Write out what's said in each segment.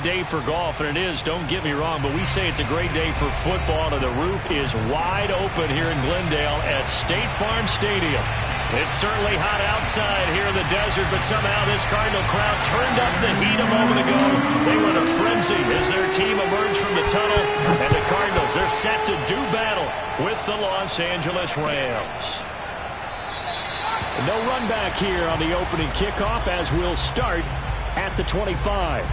day for golf, and it is, don't get me wrong, but we say it's a great day for football, and the roof is wide open here in Glendale at State Farm Stadium. It's certainly hot outside here in the desert, but somehow this Cardinal crowd turned up the heat a moment ago. They were in a frenzy as their team emerged from the tunnel, and the Cardinals, they're set to do battle with the Los Angeles Rams. No run back here on the opening kickoff as we'll start at the 25.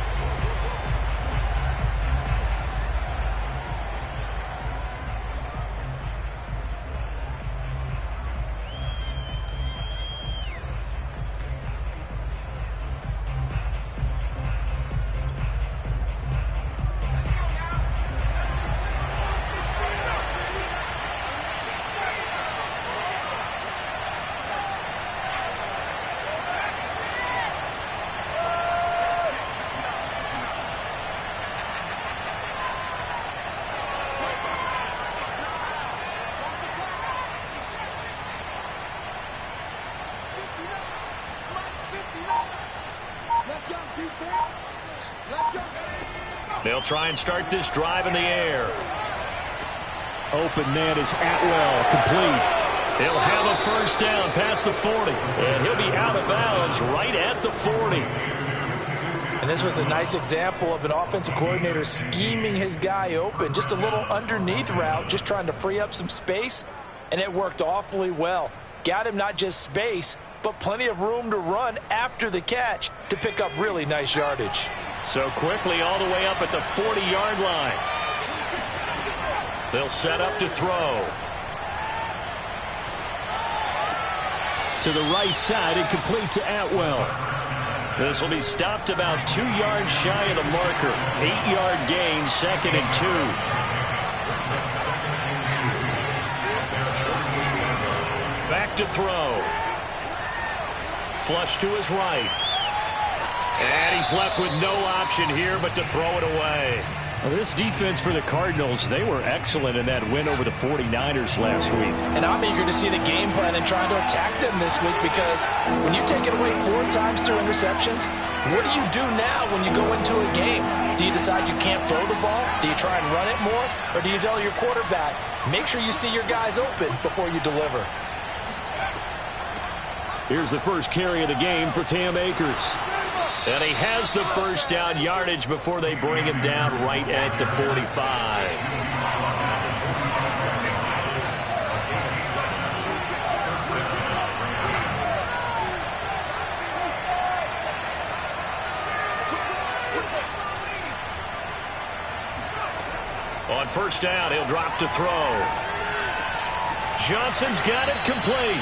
They'll try and start this drive in the air. Open man is Atwell, complete. He'll have a first down past the 40, and he'll be out of bounds right at the 40. And this was a nice example of an offensive coordinator scheming his guy open. Just a little underneath route, just trying to free up some space, and it worked awfully well. Got him not just space, but plenty of room to run after the catch to pick up really nice yardage. So quickly all the way up at the 40-yard line. They'll set up to throw. To the right side and complete to Atwell. This will be stopped about 2 yards shy of the marker. 8-yard gain, 2nd and 2. Back to throw. Flush to his right. And he's left with no option here but to throw it away. Well, this defense for the Cardinals, they were excellent in that win over the 49ers last week. And I'm eager to see the game plan and trying to attack them this week, because when you take it away 4 times through interceptions, what do you do now when you go into a game? Do you decide you can't throw the ball? Do you try and run it more? Or do you tell your quarterback, make sure you see your guys open before you deliver? Here's the first carry of the game for Cam Akers. And he has the first down yardage before they bring him down right at the 45. On first down, he'll drop to throw. Johnson's got it complete.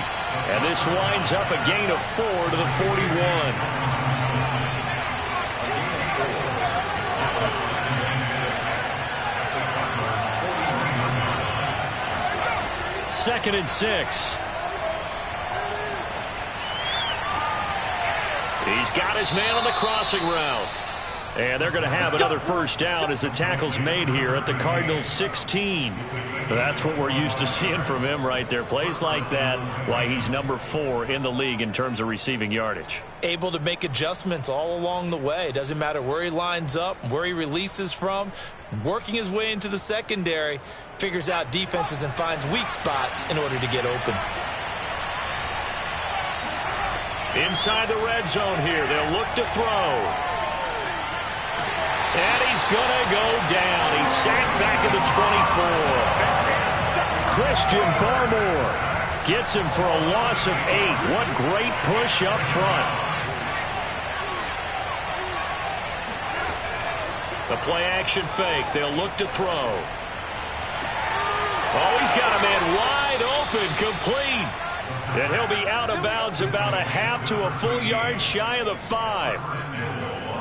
And this winds up a gain of 4 to the 41. 2nd and 6. He's got his man on the crossing route. And they're going to have another first down as the tackle's made here at the Cardinals' 16. That's what we're used to seeing from him right there. Plays like that, why he's number 4 in the league in terms of receiving yardage. Able to make adjustments all along the way. Doesn't matter where he lines up, where he releases from. Working his way into the secondary, figures out defenses and finds weak spots in order to get open. Inside the red zone here, they'll look to throw. And he's going to go down. He's sacked back at the 24. Christian Barmore gets him for a loss of 8. What great push up front. The play-action fake. They'll look to throw. Oh, he's got a man wide open, complete. And he'll be out of bounds about a half to a full yard shy of the 5.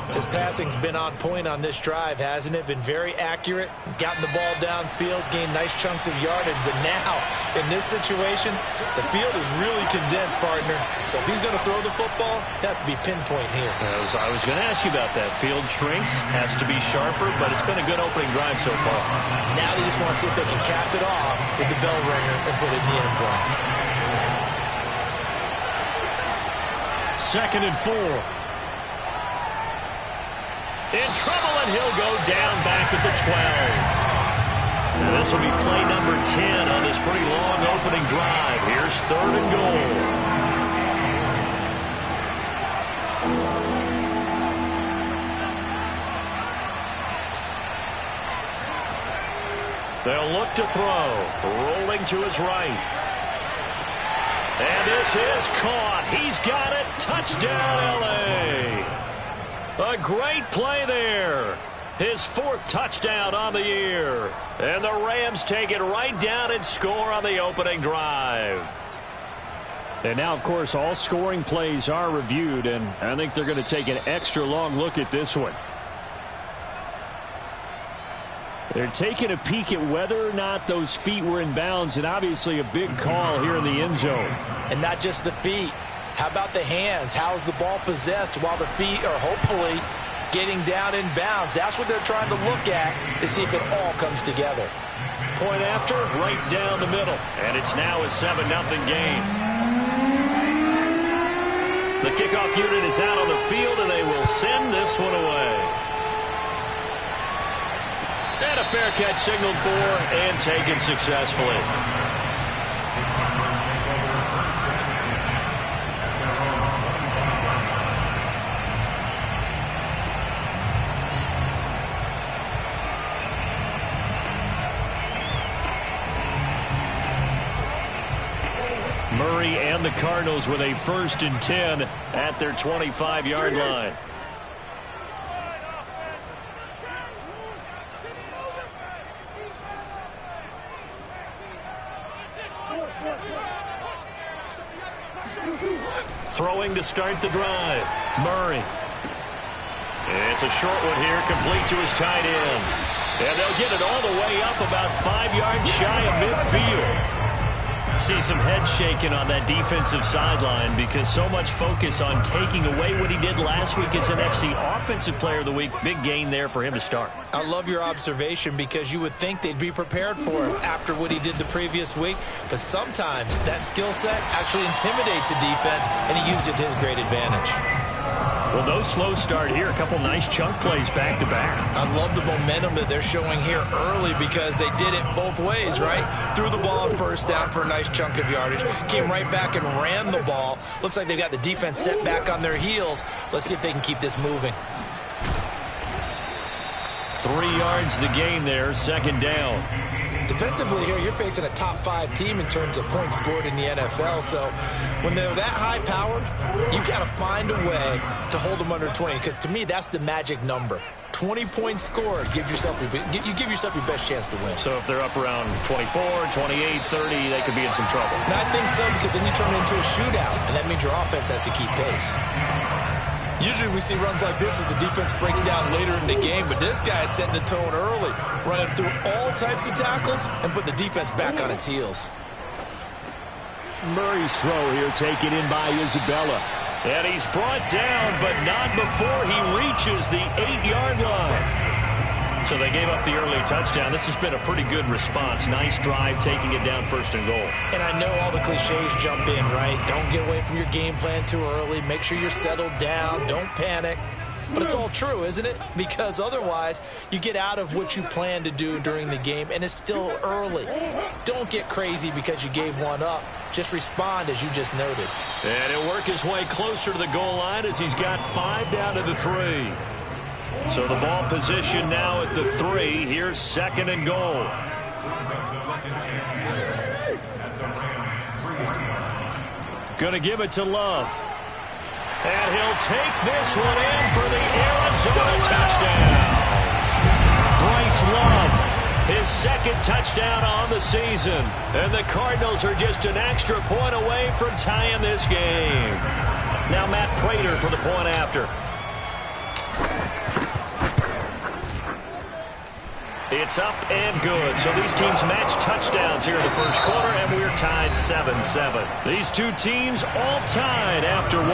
His passing's been on point on this drive, hasn't it? Been very accurate, gotten the ball downfield, gained nice chunks of yardage. But now, in this situation, the field is really condensed, partner. So if he's going to throw the football, that has to be pinpoint here. I was going to ask you about that. Field shrinks, has to be sharper, but it's been a good opening drive so far. Now they just want to see if they can cap it off with the bell ringer and put it in the end zone. 2nd and 4. In trouble, and he'll go down back at the 12. And this will be play number 10 on this pretty long opening drive. Here's 3rd and goal. They'll look to throw. Rolling to his right. And this is caught. He's got it. Touchdown, L.A. A great play there. His 4th touchdown on the year. And the Rams take it right down and score on the opening drive. And now, of course, all scoring plays are reviewed, and I think they're going to take an extra long look at this one. They're taking a peek at whether or not those feet were in bounds, and obviously a big call here in the end zone. And not just the feet. How about the hands? How's the ball possessed while the feet are hopefully getting down in bounds? That's what they're trying to look at to see if it all comes together. Point after, right down the middle. And it's now a 7-0 game. The kickoff unit is out on the field, and they will send this one away. And a fair catch signaled for and taken successfully. Murray and the Cardinals with a 1st and 10 at their 25-yard line. Throwing to start the drive. Murray. It's a short one here, complete to his tight end. And they'll get it all the way up about 5 yards shy of midfield. See some heads shaking on that defensive sideline because so much focus on taking away what he did last week as NFC Offensive Player of the Week. Big gain there for him to start. I love your observation because you would think they'd be prepared for him after what he did the previous week. But sometimes that skill set actually intimidates a defense, and he used it to his great advantage. Well, no slow start here. A couple nice chunk plays back-to-back. I love the momentum that they're showing here early because they did it both ways, right? Threw the ball on 1st down for a nice chunk of yardage. Came right back and ran the ball. Looks like they've got the defense set back on their heels. Let's see if they can keep this moving. 3 yards the gain there, 2nd down. Defensively here, you're facing a top 5 team in terms of points scored in the NFL. So when they're that high-powered, you got to find a way to hold them under 20. Because to me, that's the magic number. 20 points scored. You give yourself your best chance to win. So if they're up around 24, 28, 30, they could be in some trouble. And I think so, because then you turn it into a shootout, and that means your offense has to keep pace. Usually we see runs like this as the defense breaks down later in the game, but this guy is setting the tone early, running through all types of tackles and putting the defense back on its heels. Murray's throw here taken in by Isabella. And he's brought down, but not before he reaches the 8-yard line. So they gave up the early touchdown. This has been a pretty good response. Nice drive, taking it down 1st and goal. And I know all the cliches jump in, right? Don't get away from your game plan too early. Make sure you're settled down. Don't panic. But it's all true, isn't it? Because otherwise, you get out of what you plan to do during the game, and it's still early. Don't get crazy because you gave one up. Just respond, as you just noted. And he'll work his way closer to the goal line as he's got 5 down to the 3. So the ball position now at the 3. Here's 2nd and goal. Gonna give it to Love. And he'll take this one in for the Arizona touchdown. Bryce Love, his 2nd touchdown on the season. And the Cardinals are just an extra point away from tying this game. Now Matt Prater for the point after. It's up and good. So these teams match touchdowns here in the 1st quarter, and we're tied 7-7. These two teams all tied after 1.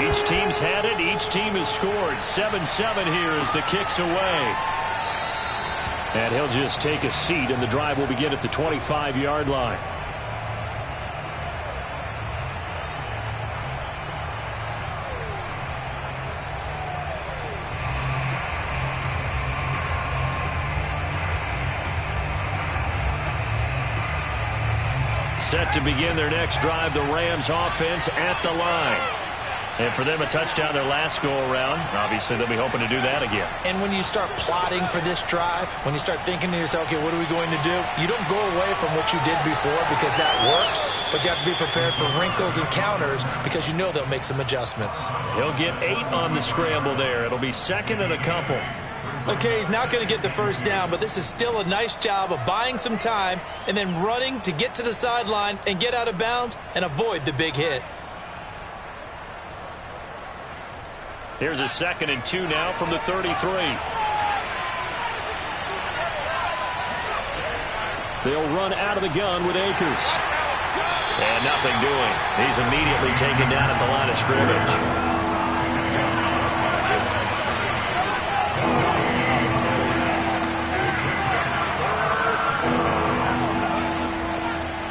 Each team's had it. Each team has scored. 7-7 here as the kick's away. And he'll just take a seat, and the drive will begin at the 25-yard line. set to begin their next drive. The Rams offense at the line. And for them, a touchdown their last go-around. Obviously, they'll be hoping to do that again. And when you start plotting for this drive, when you start thinking to yourself, okay, what are we going to do? You don't go away from what you did before because that worked, but you have to be prepared for wrinkles and counters because you know they'll make some adjustments. He'll get 8 on the scramble there. It'll be second and a couple. Okay, he's not going to get the first down, but this is still a nice job of buying some time and then running to get to the sideline and get out of bounds and avoid the big hit. Here's a 2nd and 2 now from the 33. They'll run out of the gun with Akers. And nothing doing. He's immediately taken down at the line of scrimmage.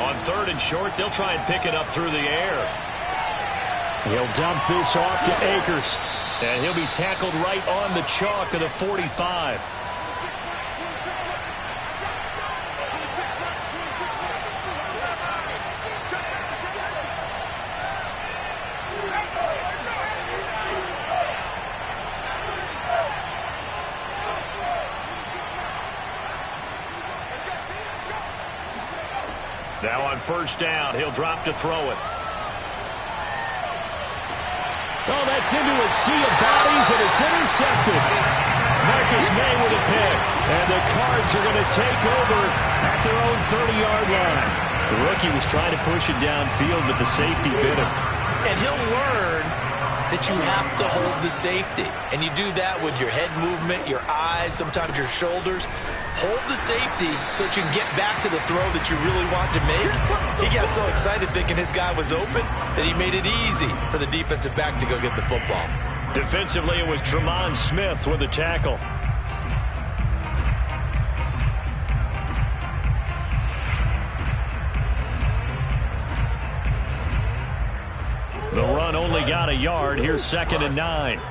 On 3rd and short, they'll try and pick it up through the air. He'll dump this off to Akers. And he'll be tackled right on the chalk of the 45. Now on 1st down, he'll drop to throw it. Oh, that's into a sea of bodies, and it's intercepted. Marcus May with a pick. And the Cards are going to take over at their own 30-yard line. The rookie was trying to push it downfield, but the safety bit him. And he'll learn that you have to hold the safety. And you do that with your head movement, your eyes, sometimes your shoulders. Hold the safety so that you can get back to the throw that you really want to make. He got so excited thinking his guy was open that he made it easy for the defensive back to go get the football. Defensively, it was Tremont Smith with a tackle. The run only got a yard. Here's 2nd and 9.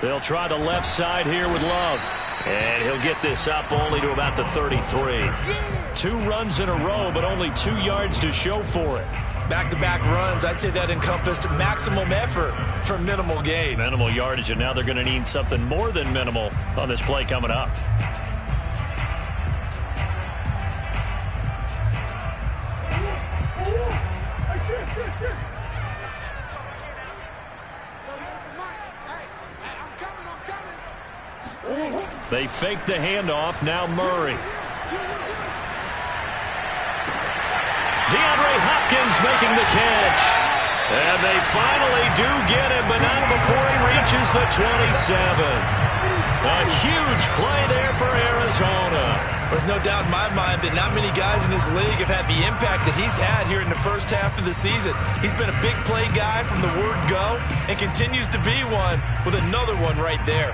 They'll try the left side here with Love. And he'll get this up only to about the 33. 2 runs in a row, but only 2 yards to show for it. Back-to-back runs, I'd say that encompassed maximum effort for minimal gain. Minimal yardage, and now they're going to need something more than minimal on this play coming up. They fake the handoff. Now Murray. DeAndre Hopkins making the catch. And they finally do get him, but not before he reaches the 27. A huge play there for Arizona. There's no doubt in my mind that not many guys in this league have had the impact that he's had here in the first half of the season. He's been a big play guy from the word go and continues to be one with another one right there.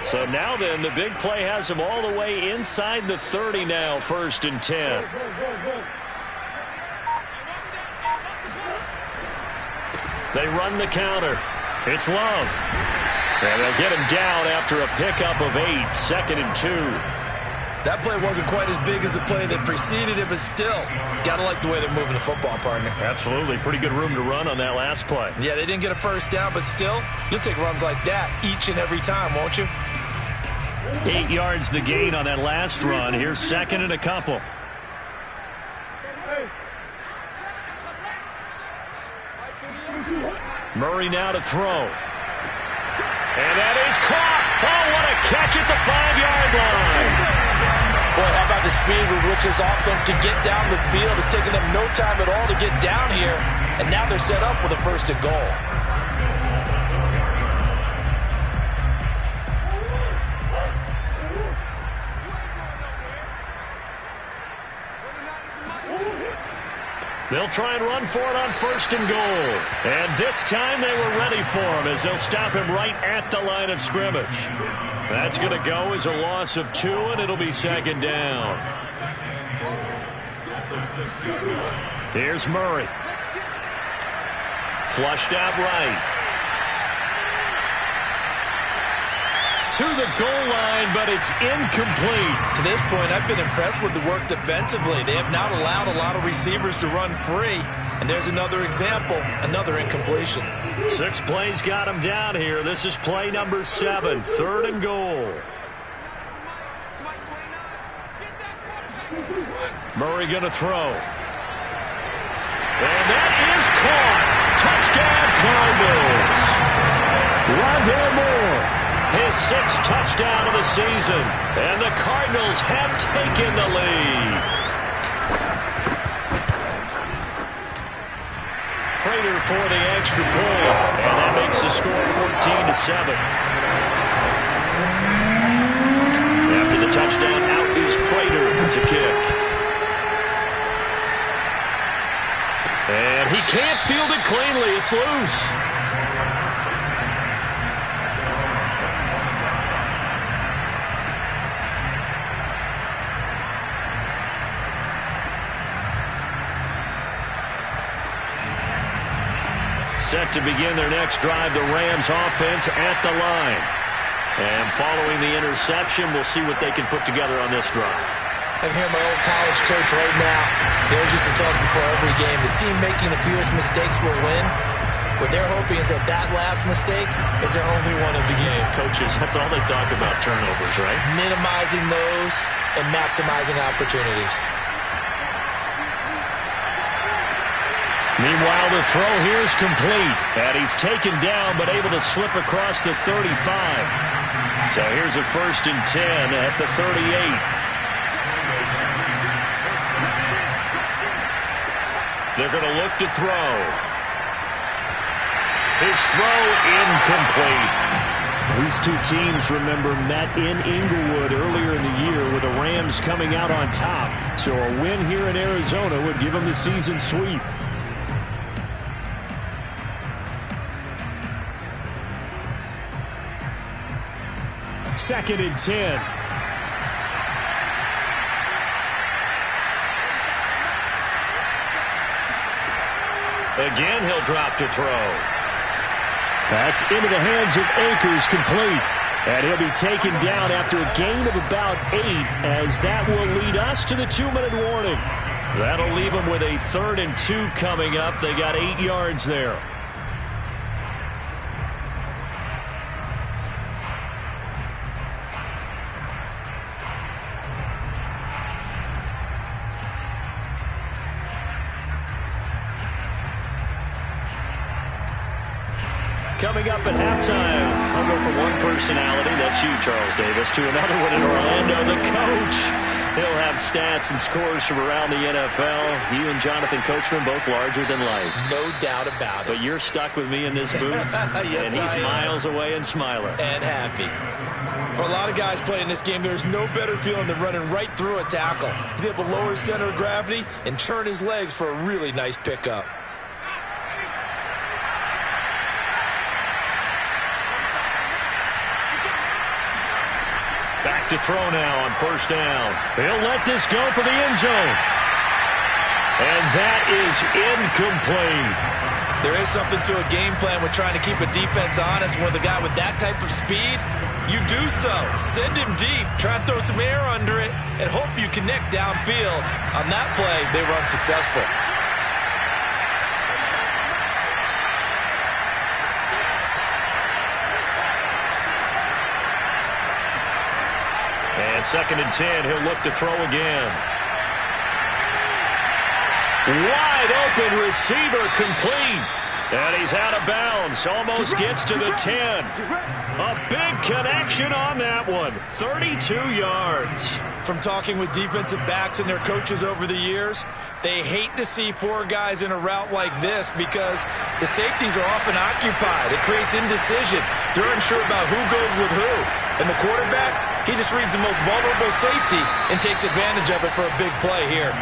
So now then, the big play has him all the way inside the 30 now, 1st and 10. They run the counter. It's Love. And they'll get him down after a pickup of 8, 2nd and 2. That play wasn't quite as big as the play that preceded it, but still, got to like the way they're moving the football, partner. Absolutely. Pretty good room to run on that last play. Yeah, they didn't get a first down, but still, you'll take runs like that each and every time, won't you? 8 yards the gain on that last run. Here's 2nd and a couple. Murray now to throw. And that is caught. Oh, what a catch at the 5-yard line. Boy, how about the speed with which this offense can get down the field? It's taken them no time at all to get down here. And now they're set up with a 1st and goal. They'll try and run for it on 1st and goal. And this time they were ready for him as they'll stop him right at the line of scrimmage. That's going to go as a loss of 2, and it'll be 2nd down. Here's Murray. flushed out right. To the goal line, but it's incomplete. To this point, I've been impressed with the work defensively. They have not allowed a lot of receivers to run free. And there's another example, another incompletion. 6 plays got him down here. This is play number 7, 3rd and goal. Murray going to throw. And that is caught. Touchdown, Cardinals. Rondale Moore, his 6th touchdown of the season. And the Cardinals have taken the lead. Prater for the extra point. And that makes the score 14-7. After the touchdown, out is Prater to kick. And he can't field it cleanly. It's loose. Set to begin their next drive, the Rams offense at the line. And following the interception, we'll see what they can put together on this drive. I can hear my old college coach right now. He always used to tell us before every game, the team making the fewest mistakes will win. What they're hoping is that last mistake is their only one of the game. Coaches, that's all they talk about, turnovers, right? Minimizing those and maximizing opportunities. Meanwhile, the throw here is complete. And he's taken down, but able to slip across the 35. So here's a 1st and 10 at the 38. They're going to look to throw. His throw incomplete. These two teams, remember, met in Inglewood earlier in the year with the Rams coming out on top. So a win here in Arizona would give them the season sweep. Second and 10. Again, he'll drop to throw. That's into the hands of Akers, complete. And he'll be taken down after a gain of about 8, as that will lead us to the 2-minute warning. That'll leave them with a 3rd and 2 coming up. They got 8 yards there. Coming up at halftime, I'll go from one personality, that's you, Charles Davis, to another one in Orlando, the coach. He'll have stats and scores from around the NFL. You and Jonathan Coachman, both larger than life. No doubt about it. But you're stuck with me in this booth, yes, and he's miles away and smiling. And happy. For a lot of guys playing this game, there's no better feeling than running right through a tackle. He's able to lower his center of gravity and churn his legs for a really nice pickup. Back to throw now on 1st down. He'll let this go for the end zone. And that is incomplete. There is something to a game plan with trying to keep a defense honest. With a guy with that type of speed, you do so. Send him deep, try and throw some air under it, and hope you connect downfield. On that play, they run successful. And 2nd and 10, he'll look to throw again. Wide open receiver, complete. And he's out of bounds, almost gets to the 10. A big connection on that one, 32 yards. From talking with defensive backs and their coaches over the years, they hate to see 4 guys in a route like this because the safeties are often occupied. It creates indecision. They're unsure about who goes with who. And the quarterback, he just reads the most vulnerable safety and takes advantage of it for a big play here.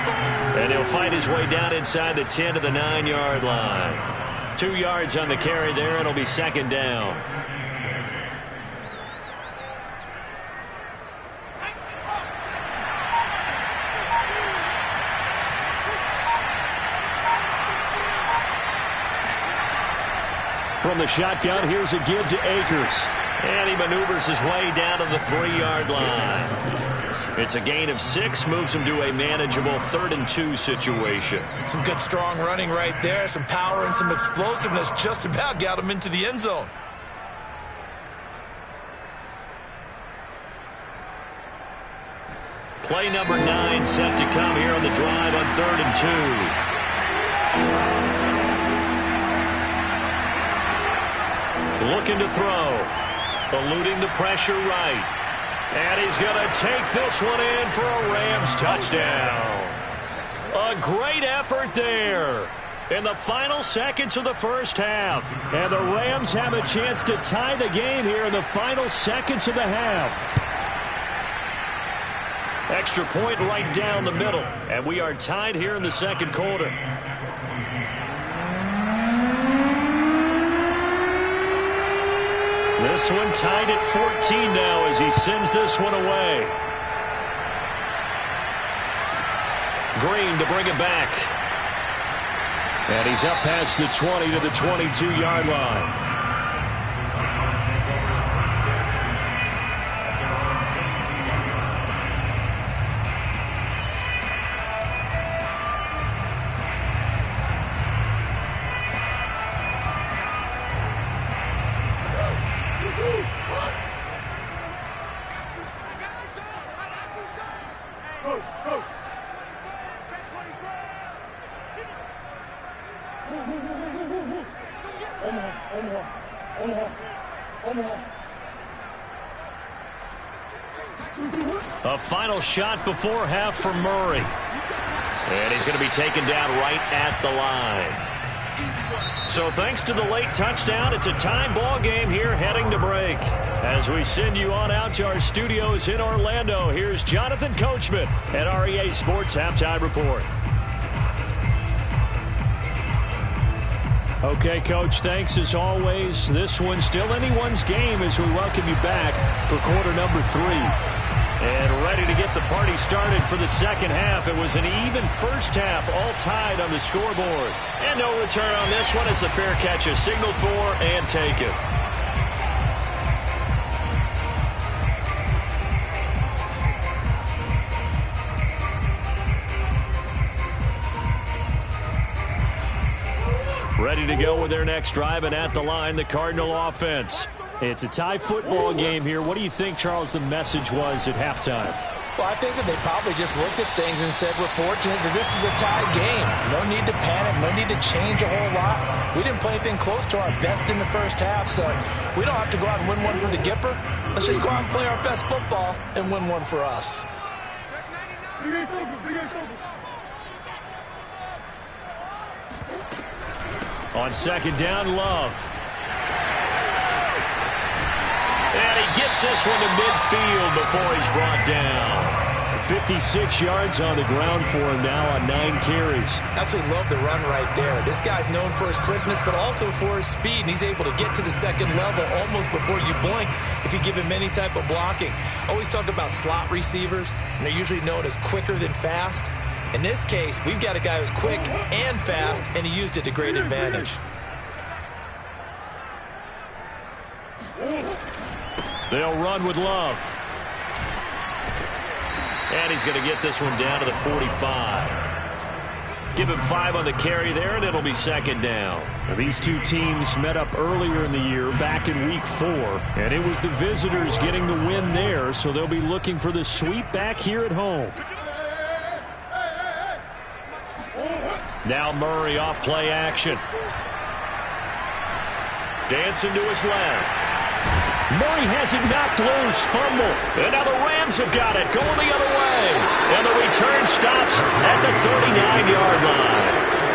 And he'll fight his way down inside the 10 to the 9-yard line. 2 yards on the carry there. It'll be 2nd down. from the shotgun. Here's a give to Akers. And he maneuvers his way down to the 3-yard line. It's a gain of 6, moves him to a manageable 3rd and 2 situation. Some good strong running right there. Some power and some explosiveness just about got him into the end zone. Play number 9 set to come here on the drive on 3rd and 2. Looking to throw. Eluding the pressure right. And he's going to take this one in for a Rams touchdown. A great effort there in the final seconds of the first half. And the Rams have a chance to tie the game here in the final seconds of the half. Extra point right down the middle. And we are tied here in the second quarter. This one tied at 14 now as he sends this one away. Green to bring it back. And he's up past the 20 to the 22-yard line. A final shot before half for Murray. And he's going to be taken down right at the line. So thanks to the late touchdown, it's a tie ball game here heading to break. As we send you on out to our studios in Orlando, here's Jonathan Coachman at REA Sports Halftime Report. Okay, Coach, thanks as always. This one's still anyone's game as we welcome you back for quarter number 3. And ready to get the party started for the second half. It was an even first half, all tied on the scoreboard. And no return on this one as the fair catch is signaled for and taken. Ready to go with their next drive, and at the line, the Cardinal offense. It's a tie football game here. What do you think, Charles, the message was at halftime? Well, I think that they probably just looked at things and said, we're fortunate that this is a tie game. No need to panic. No need to change a whole lot. We didn't play anything close to our best in the first half, so we don't have to go out and win one for the Gipper. Let's just go out and play our best football and win one for us. On second down, Love. And he gets this one to midfield before he's brought down. 56 yards on the ground for him now on 9 carries. Absolutely love the run right there. This guy's known for his quickness, but also for his speed. And he's able to get to the second level almost before you blink if you give him any type of blocking. Always talk about slot receivers, and they're usually known as quicker than fast. In this case, we've got a guy who's quick and fast, and he used it to great advantage. They'll run with Love. And he's going to get this one down to the 45. Give him 5 on the carry there, and it'll be second down. Now, these two teams met up earlier in the year, back in week 4, and it was the visitors getting the win there, so they'll be looking for the sweep back here at home. Now Murray off play action. Dancing to his left. Murray has it knocked loose. Fumble. And now the Rams have got it. Going the other way. And the return stops at the 39-yard line.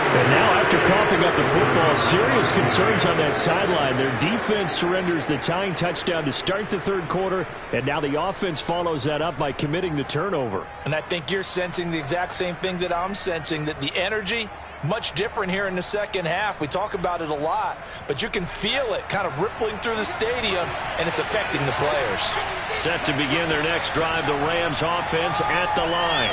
And now after coughing up the football, serious concerns on that sideline. Their defense surrenders the tying touchdown to start the third quarter. And now the offense follows that up by committing the turnover. And I think you're sensing the exact same thing that I'm sensing, that the energy much different here in the second half. We talk about it a lot, but you can feel it kind of rippling through the stadium, and it's affecting the players. Set to begin their next drive, the Rams offense at the line.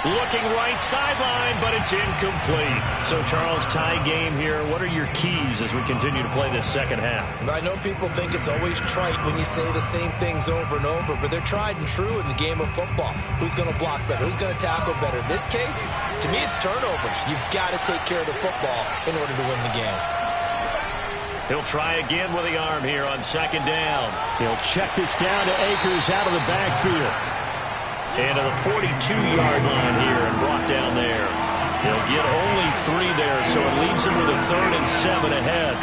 Looking right sideline, but it's incomplete. So, Charles, tie game here. What are your keys as we continue to play this second half? I know people think it's always trite when you say the same things over and over, but they're tried and true in the game of football. Who's going to block better? Who's going to tackle better? In this case, to me, it's turnovers. You've got to take care of the football in order to win the game. He'll try again with the arm here on second down. He'll check this down to Akers out of the backfield. And to the 42-yard line here and brought down there. He'll get only 3 there, so it leaves him with a 3rd and 7 ahead.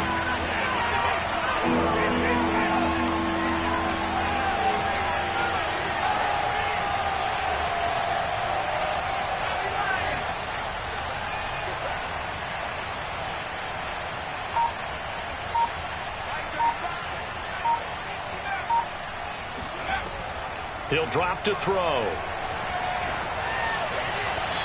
He'll drop to throw.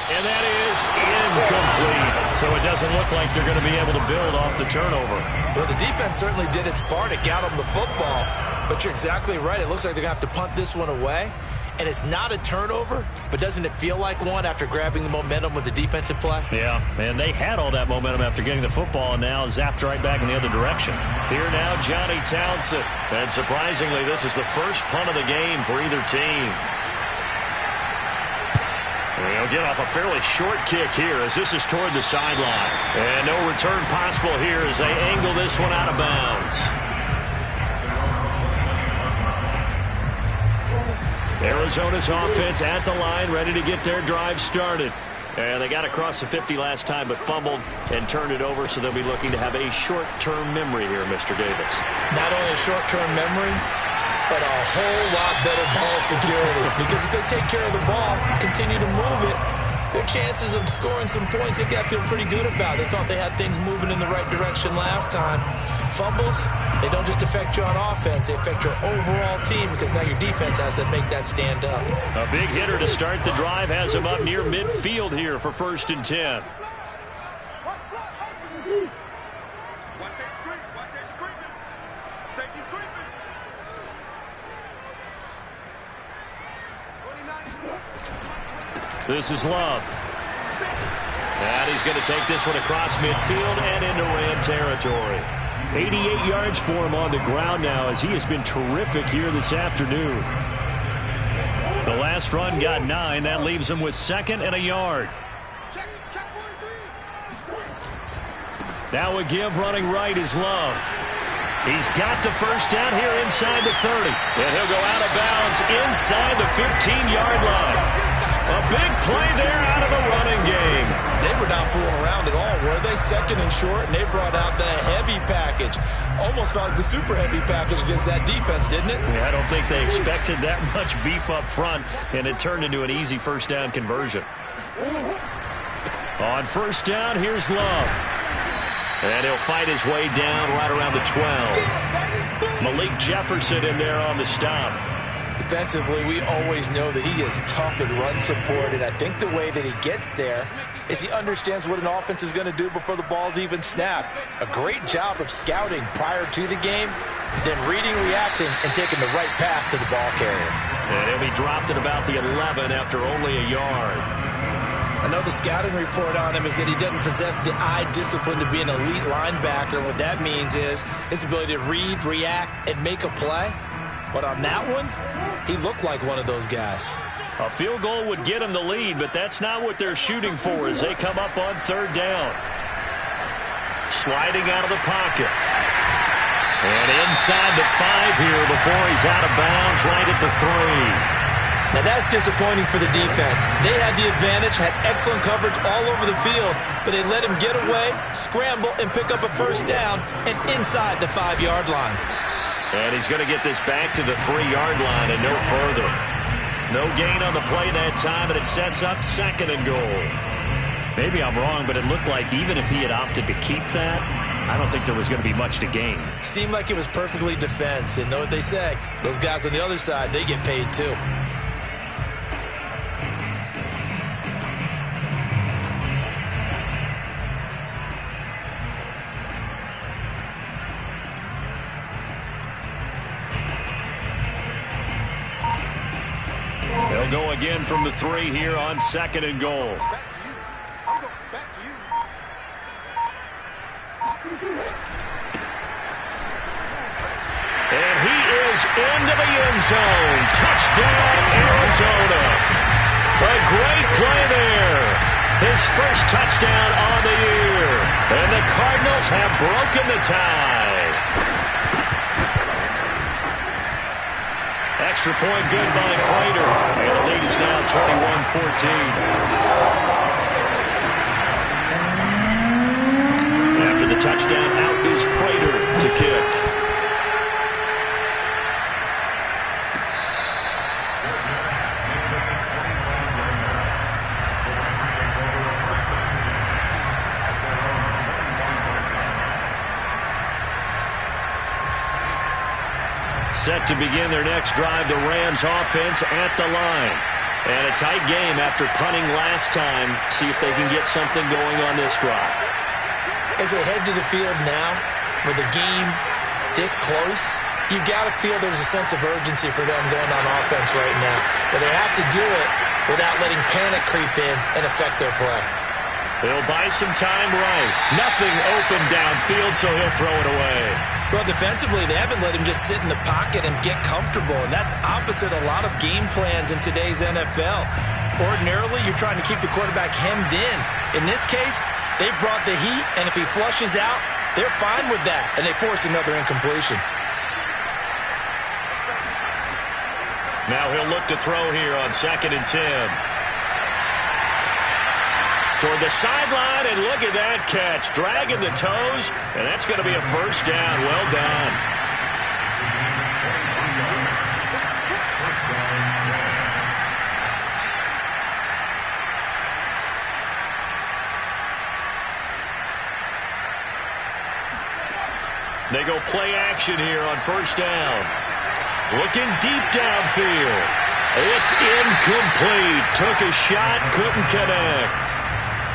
And that is incomplete. So it doesn't look like they're going to be able to build off the turnover. Well, the defense certainly did its part. It got them the football. But you're exactly right. It looks like they're going to have to punt this one away. And it's not a turnover, but doesn't it feel like one after grabbing the momentum with the defensive play? Yeah, and they had all that momentum after getting the football and now zapped right back in the other direction. Here now, Johnny Townsend. And surprisingly, this is the first punt of the game for either team. He'll get off a fairly short kick here as this is toward the sideline. And no return possible here as they angle this one out of bounds. Arizona's offense at the line, ready to get their drive started. And they got across the 50 last time, but fumbled and turned it over, so they'll be looking to have a short-term memory here, Mr. Davis. Not only a short-term memory, but a whole lot better ball security. Because if they take care of the ball, continue to move it, their chances of scoring some points, they got to feel pretty good about. They thought they had things moving in the right direction last time. Fumbles, they don't just affect you on offense, they affect your overall team because now your defense has to make that stand up. A big hitter to start the drive has him up near midfield here for 1st and 10. This is Love. And he's going to take this one across midfield and into Ram territory. 88 yards for him on the ground now as he has been terrific here this afternoon. The last run got 9. That leaves him with 2nd and a yard. Now a give running right is Love. He's got the first down here inside the 30. And he'll go out of bounds inside the 15-yard line. A big play there out of a running game. They were not fooling around at all, were they? 2nd and short, and they brought out the heavy package. Almost felt like the super heavy package against that defense, didn't it? Yeah, I don't think they expected that much beef up front, and it turned into an easy first down conversion. On first down, here's Love. And he'll fight his way down right around the 12. Malik Jefferson in there on the stop. Defensively, we always know that he is tough in run support, and I think the way that he gets there is he understands what an offense is going to do before the ball's even snapped. A great job of scouting prior to the game, then reading, reacting, and taking the right path to the ball carrier. And he'll be dropped at about the 11 after only a yard. I know the scouting report on him is that he doesn't possess the eye discipline to be an elite linebacker. What that means is his ability to read, react, and make a play. But on that one, he looked like one of those guys. A field goal would get him the lead, but that's not what they're shooting for as they come up on 3rd down. Sliding out of the pocket. And inside the 5 here before he's out of bounds right at the 3. Now that's disappointing for the defense. They had the advantage, had excellent coverage all over the field, but they let him get away, scramble, and pick up a first down and inside the 5-yard line. And he's going to get this back to the 3-yard line and no further. No gain on the play that time, and it sets up 2nd and goal. Maybe I'm wrong, but it looked like even if he had opted to keep that, I don't think there was going to be much to gain. Seemed like it was perfectly defense, and know what they say. Those guys on the other side, they get paid too. They'll They'll go again from the 3 here on 2nd and goal. And he is into the end zone. Touchdown, Arizona. A great play there. His first touchdown on the year. And the Cardinals have broken the tie. Extra point good by Prater. And the lead is now 21-14. After the touchdown, out is Prater to kick. Set to begin their next drive, the Rams offense at the line. And a tight game after punting last time. See if they can get something going on this drive. As they head to the field now, with the game this close, you've got to feel there's a sense of urgency for them going on offense right now. But they have to do it without letting panic creep in and affect their play. He'll buy some time right. Nothing open downfield, so he'll throw it away. Well, defensively, they haven't let him just sit in the pocket and get comfortable, and that's opposite a lot of game plans in today's NFL. Ordinarily, you're trying to keep the quarterback hemmed in. In this case, they brought the heat, and if he flushes out, they're fine with that, and they force another incompletion. Now he'll look to throw here on 2nd and 10. Toward the sideline, and look at that catch. Dragging the toes, and that's going to be a first down. Well done. They go play action here on first down. Looking deep downfield. It's incomplete. Took a shot, couldn't connect.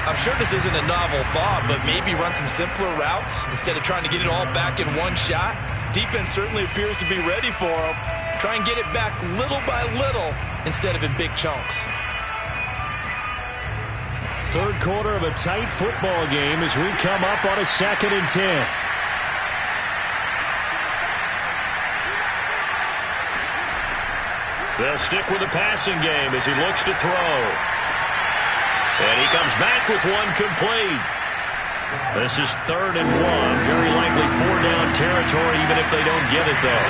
I'm sure this isn't a novel thought, but maybe run some simpler routes instead of trying to get it all back in one shot. Defense certainly appears to be ready for him. Try and get it back little by little instead of in big chunks. Third quarter of a tight football game as we come up on a 2nd and 10. They'll stick with the passing game as he looks to throw. And he comes back with one complete. This is 3rd and 1. Very likely 4-down territory, even if they don't get it, though.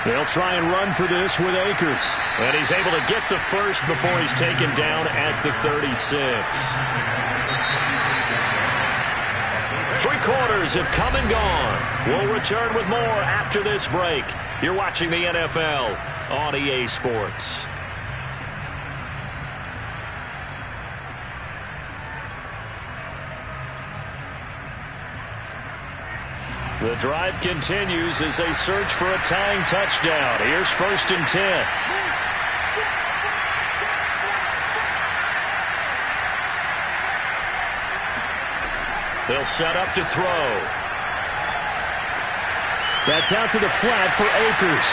They'll try and run for this with Akers. And he's able to get the first before he's taken down at the 36. 3 quarters have come and gone. We'll return with more after this break. You're watching the NFL on EA Sports. The drive continues as they search for a tying touchdown. Here's 1st and 10. They'll set up to throw. That's out to the flat for Akers.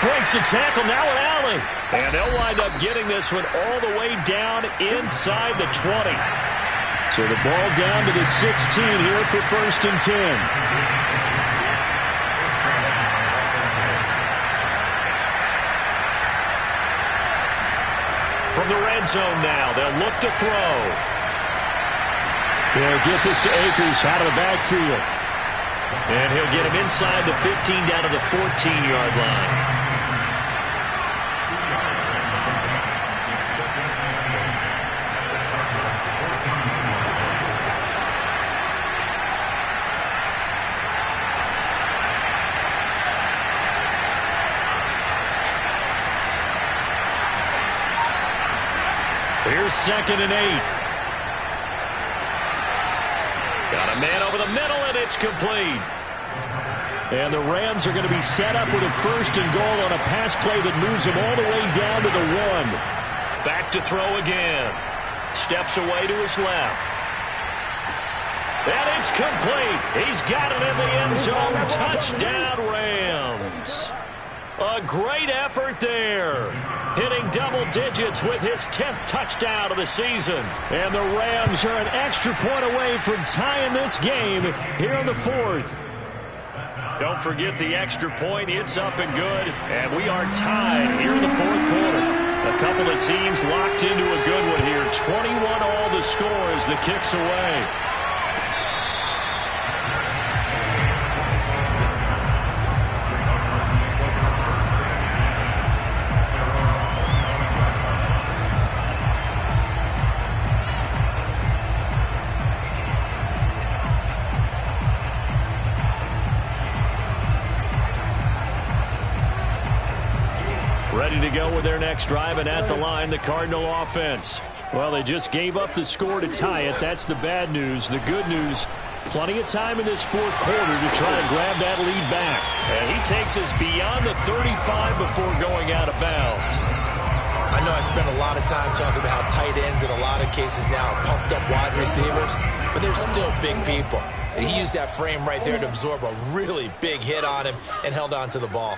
Breaks the tackle, now an alley. And they'll wind up getting this one all the way down inside the 20. So the ball down to the 16 here for 1st and 10. From the red zone now, they'll look to throw. They'll get this to Akers out of the backfield. And he'll get him inside the 15 down to the 14-yard line. Here's 2nd and 8. Got a man over the middle, and it's complete. And the Rams are going to be set up with a 1st and goal on a pass play that moves them all the way down to the 1. Back to throw again. steps away to his left. And it's complete. He's got it in the end zone. Touchdown, Rams. A great effort there. Hitting double digits with his 10th touchdown of the season. And the Rams are an extra point away from tying this game here in the 4th. Don't forget the extra point. It's up and good. And we are tied here in the 4th quarter. A couple of teams locked into a good one here. 21 all the score as the kick's away. Ready to go with their next drive, and at the line, the Cardinal offense. Well, they just gave up the score to tie it. That's the bad news. The good news, plenty of time in this 4th quarter to try to grab that lead back. And he takes us beyond the 35 before going out of bounds. I know I spent a lot of time talking about how tight ends in a lot of cases now are pumped up wide receivers, but they're still big people. And he used that frame right there to absorb a really big hit on him and held on to the ball.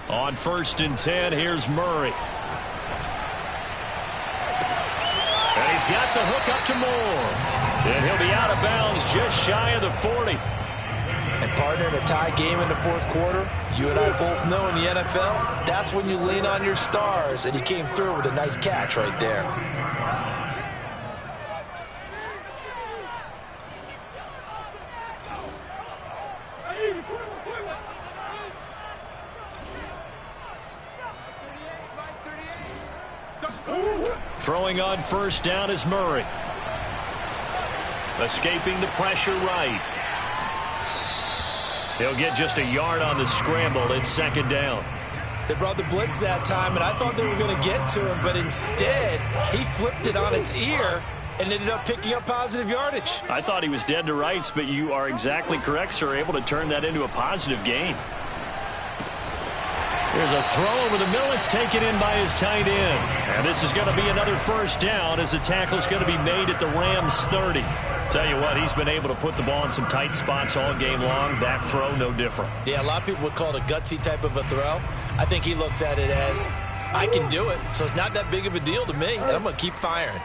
On 1st and 10, here's Murray. And he's got the hook up to Moore. And he'll be out of bounds just shy of the 40. And partner, in a tie game in the 4th quarter, you and I both know in the NFL, that's when you lean on your stars. And he came through with a nice catch right there. Throwing on 1st down is Murray. Escaping the pressure right. He'll get just a yard on the scramble. It's 2nd down. They brought the blitz that time, and I thought they were going to get to him, but instead, he flipped it on its ear and ended up picking up positive yardage. I thought he was dead to rights, but you are exactly correct, sir. Able to turn that into a positive gain. There's a throw over the middle. It's taken in by his tight end. And this is going to be another 1st down as the tackle is going to be made at the Rams 30. Tell you what, he's been able to put the ball in some tight spots all game long. That throw, no different. Yeah, a lot of people would call it a gutsy type of a throw. I think he looks at it as, I can do it, so it's not that big of a deal to me, and I'm going to keep firing.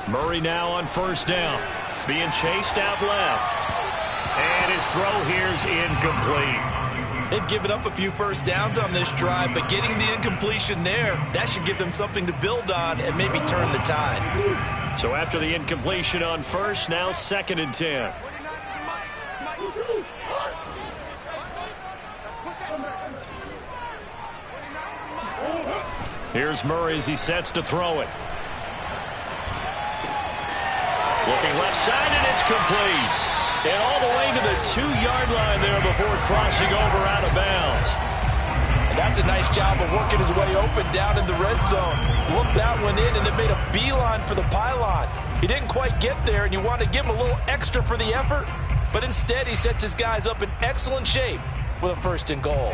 Murray now on 1st down. Being chased out left. And his throw here's incomplete. They've given up a few 1st downs on this drive, but getting the incompletion there, that should give them something to build on and maybe turn the tide. So after the incompletion on 1st, now 2nd and 10. Here's Murray as he sets to throw it. Looking left side, and it's complete. And all the way to the 2-yard line there before crossing over out of bounds. And that's a nice job of working his way open down in the red zone. Looked that one in and then made a beeline for the pylon. He didn't quite get there, and you want to give him a little extra for the effort. But instead, he sets his guys up in excellent shape with a 1st and goal.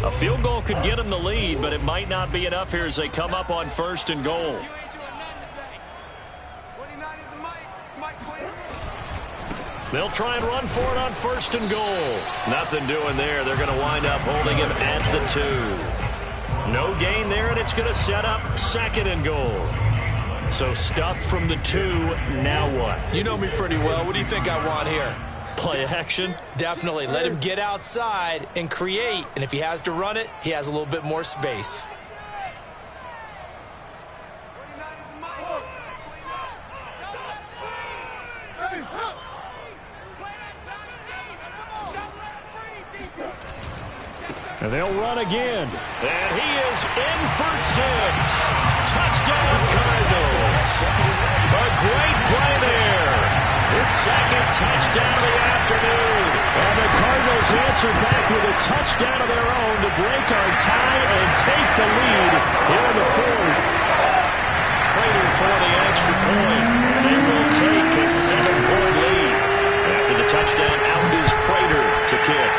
A field goal could get him the lead, but it might not be enough here as they come up on 1st and goal. They'll try and run for it on 1st and goal. Nothing doing there. They're going to wind up holding him at the 2. No gain there, and it's going to set up 2nd and goal. So stuffed from the 2. Now what? You know me pretty well. What do you think I want here? Play action? Definitely. Let him get outside and create. And if he has to run it, he has a little bit more space. And they'll run again. And he is in for 6. Touchdown, Cardinals. A great play there. His 2nd touchdown of the afternoon. And the Cardinals answer back with a touchdown of their own to break our tie and take the lead here in the 4th. Fighting for the extra point. And they will take his 7-point lead. After the touchdown, out is Prater to kick.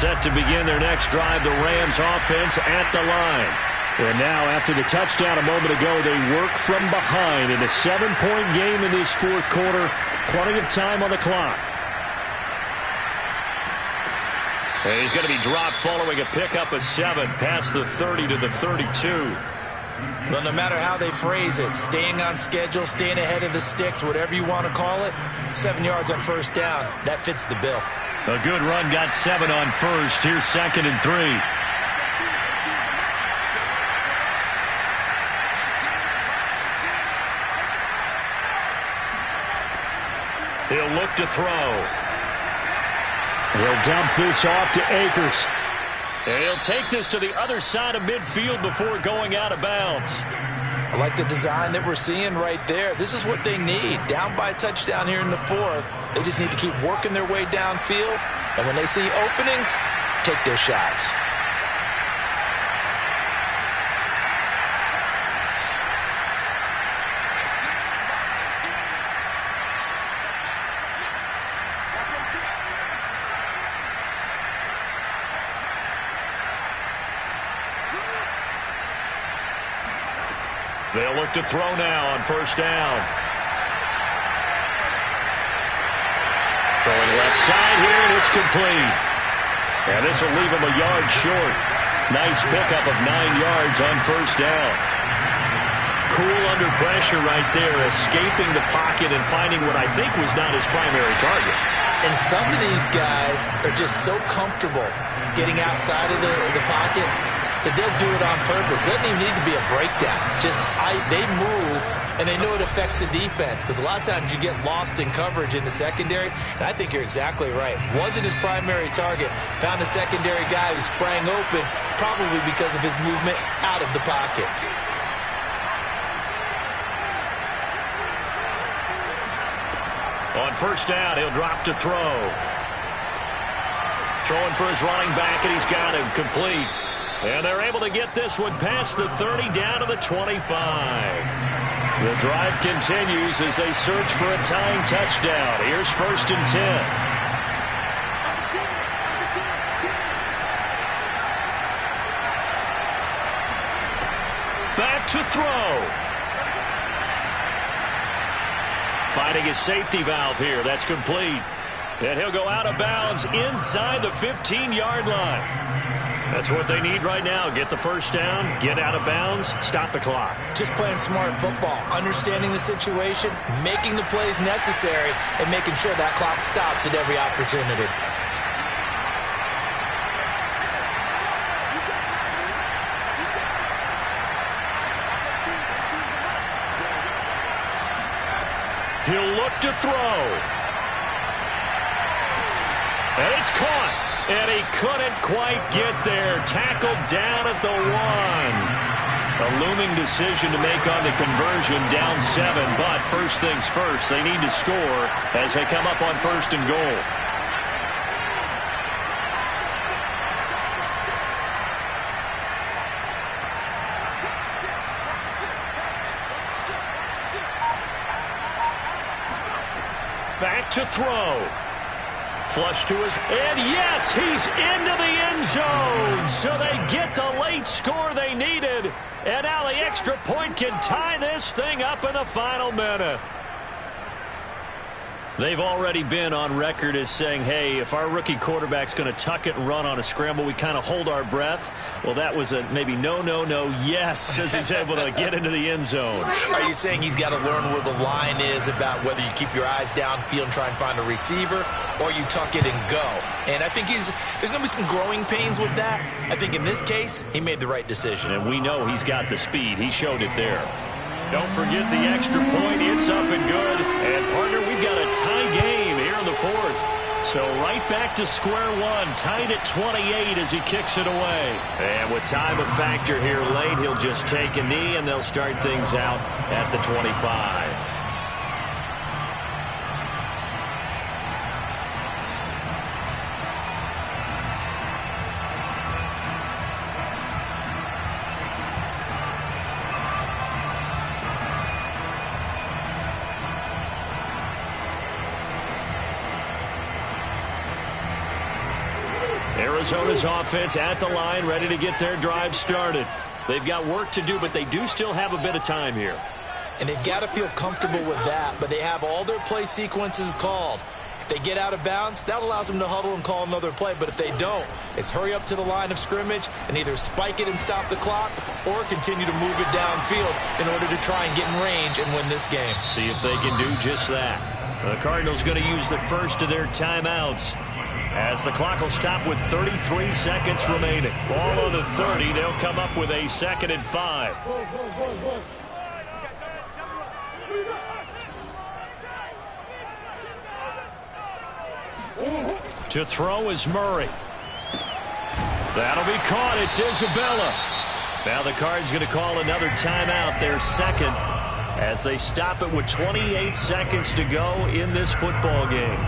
Set to begin their next drive, the Rams offense at the line. And now, after the touchdown a moment ago, they work from behind in a 7-point game in this fourth quarter. Plenty of time on the clock. And he's going to be dropped following a pickup of 7 past the 30 to the 32. Well, no matter how they phrase it, staying on schedule, staying ahead of the sticks, whatever you want to call it, 7 yards on first down, that fits the bill. A good run, got 7 on first. Here's 2nd and 3. He'll look to throw. He'll dump this off to Akers. And he'll take this to the other side of midfield before going out of bounds. I like the design that we're seeing right there. This is what they need. Down by a touchdown here in the fourth. They just need to keep working their way downfield. And when they see openings, take their shots. They'll look to throw now on first down. Throwing left side here, and it's complete. And this will leave him a yard short. Nice pickup of 9 yards on first down. Cool under pressure right there, escaping the pocket and finding what I think was not his primary target. And some of these guys are just so comfortable getting outside of the pocket that they'll do it on purpose. It doesn't even need to be a breakdown. They move, and they know it affects the defense, because a lot of times you get lost in coverage in the secondary, and I think you're exactly right. Wasn't his primary target. Found a secondary guy who sprang open, probably because of his movement out of the pocket. On first down, he'll drop to throw. Throwing for his running back, and he's got him complete. And they're able to get this one past the 30 down to the 25. The drive continues as they search for a tying touchdown. Here's 1st and 10. Back to throw. Finding his safety valve here. That's complete. And he'll go out of bounds inside the 15-yard line. That's what they need right now. Get the first down, get out of bounds, stop the clock. Just playing smart football, understanding the situation, making the plays necessary, and making sure that clock stops at every opportunity. He'll look to throw. And it's caught. And he couldn't quite get there. Tackled down at the 1. A looming decision to make on the conversion, down 7. But first things first, they need to score as they come up on 1st and goal. Back to throw. Flush to his, and yes, he's into the end zone. So they get the late score they needed. And now the extra point can tie this thing up in the final minute. They've already been on record as saying, hey, if our rookie quarterback's going to tuck it and run on a scramble, we kind of hold our breath. Well, that was a maybe no, yes, as he's able to get into the end zone. Are you saying he's got to learn where the line is about whether you keep your eyes downfield and try and find a receiver, or you tuck it and go? And I think there's going to be some growing pains with that. I think in this case, he made the right decision. And we know he's got the speed. He showed it there. Don't forget the extra point. It's up and good. And, partner, we've got a tie game here in the fourth. So right back to square one, tied at 28 as he kicks it away. And with time a factor here late, he'll just take a knee, and they'll start things out at the 25. Arizona's offense at the line, ready to get their drive started. They've got work to do, but they do still have a bit of time here. And they've got to feel comfortable with that, but they have all their play sequences called. If they get out of bounds, that allows them to huddle and call another play. But if they don't, it's hurry up to the line of scrimmage and either spike it and stop the clock or continue to move it downfield in order to try and get in range and win this game. See if they can do just that. The Cardinals going to use the first of their timeouts, as the clock will stop with 33 seconds remaining. Ball on the 30. They'll come up with a 2nd and 5. To throw is Murray. That'll be caught. It's Isabella. Now the Cards going to call another timeout, their second, as they stop it with 28 seconds to go in this football game.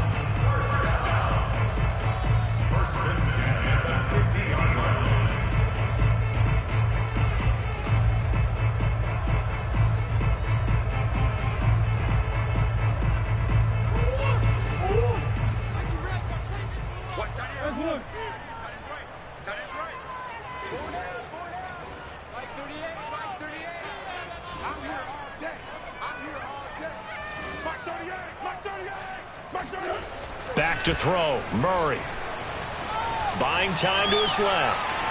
Back to throw, Murray. Buying time to his left.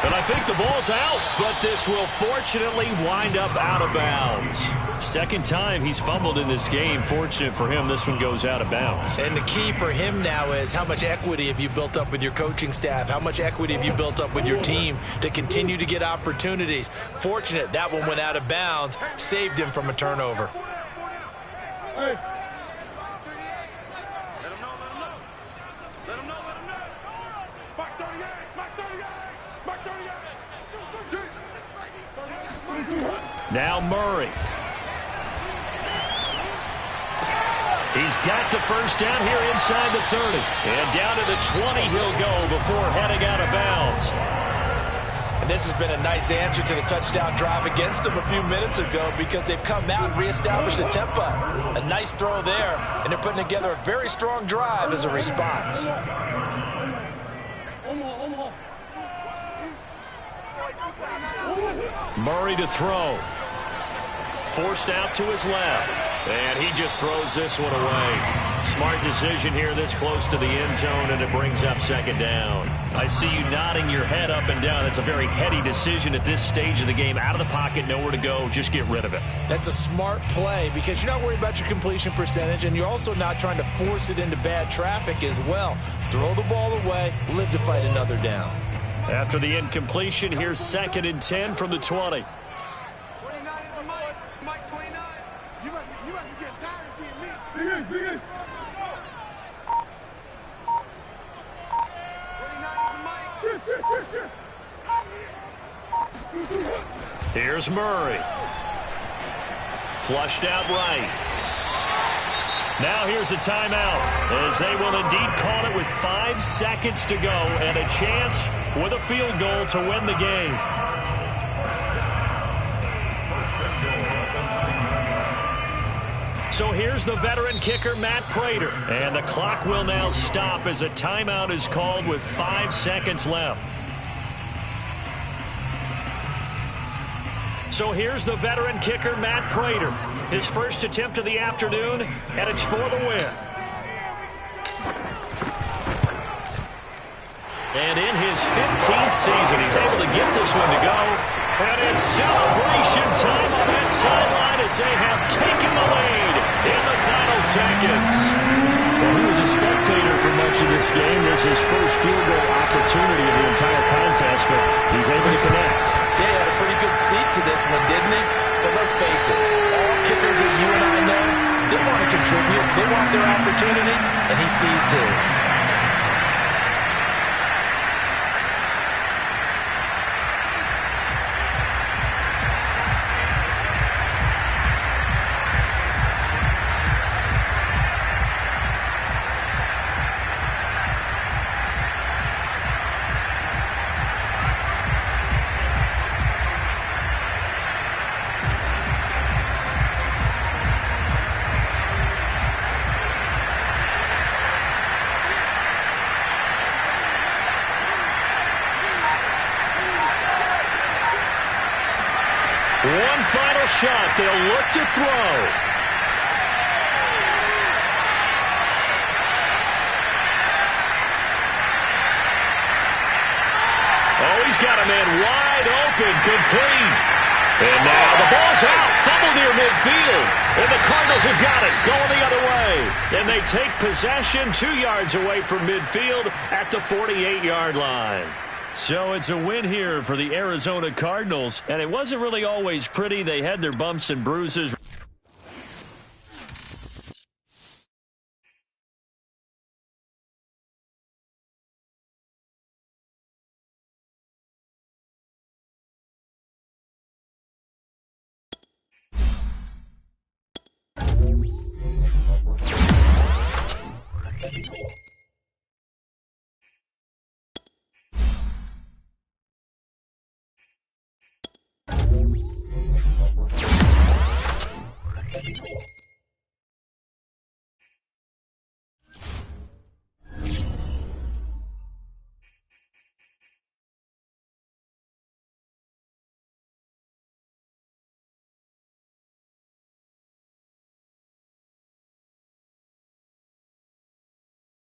And I think the ball's out, but this will fortunately wind up out of bounds. Second time he's fumbled in this game. Fortunate for him, this one goes out of bounds. And the key for him now is how much equity have you built up with your coaching staff? How much equity have you built up with your team to continue to get opportunities? Fortunate that one went out of bounds, saved him from a turnover. Hey. Now Murray. He's got the first down here inside the 30. And down to the 20 he'll go before heading out of bounds. And this has been a nice answer to the touchdown drive against them a few minutes ago, because they've come out and reestablished the tempo. A nice throw there, and they're putting together a very strong drive as a response. Murray to throw. Forced out to his left. And he just throws this one away. Smart decision here this close to the end zone, and it brings up second down. I see you nodding your head up and down. That's a very heady decision at this stage of the game. Out of the pocket, nowhere to go. Just get rid of it. That's a smart play, because you're not worried about your completion percentage, and you're also not trying to force it into bad traffic as well. Throw the ball away, live to fight another down. After the incompletion, here's 2nd and 10 from the 20. 29 is a Mike. Mike 29. You must be getting tired of seeing me. Biggest. 29 is a Mike. Shit. Here's Murray. Flushed out right. Now here's a timeout, as they will indeed call it with 5 seconds to go and a chance with a field goal to win the game. So here's the veteran kicker, Matt Prater. And the clock will now stop as a timeout is called with 5 seconds left. So here's the veteran kicker, Matt Prater. His first attempt of the afternoon, and it's for the win. And in his 15th season, he's able to get this one to go. And it's celebration time on that sideline as they have taken the lead in the final seconds. Well, he was a spectator for much of this game. This is his first field goal opportunity of the entire contest, but he's able to connect. Yeah, he had a pretty good seat to this one, didn't he? But let's face it, all kickers that you and I know, they want to contribute. They want their opportunity, and he seized his. One final shot. They'll look to throw. Oh, he's got a man wide open, complete. And now the ball's out, fumble near midfield. And the Cardinals have got it, going the other way. And they take possession 2 yards away from midfield at the 48-yard line. So it's a win here for the Arizona Cardinals. And it wasn't really always pretty. They had their bumps and bruises.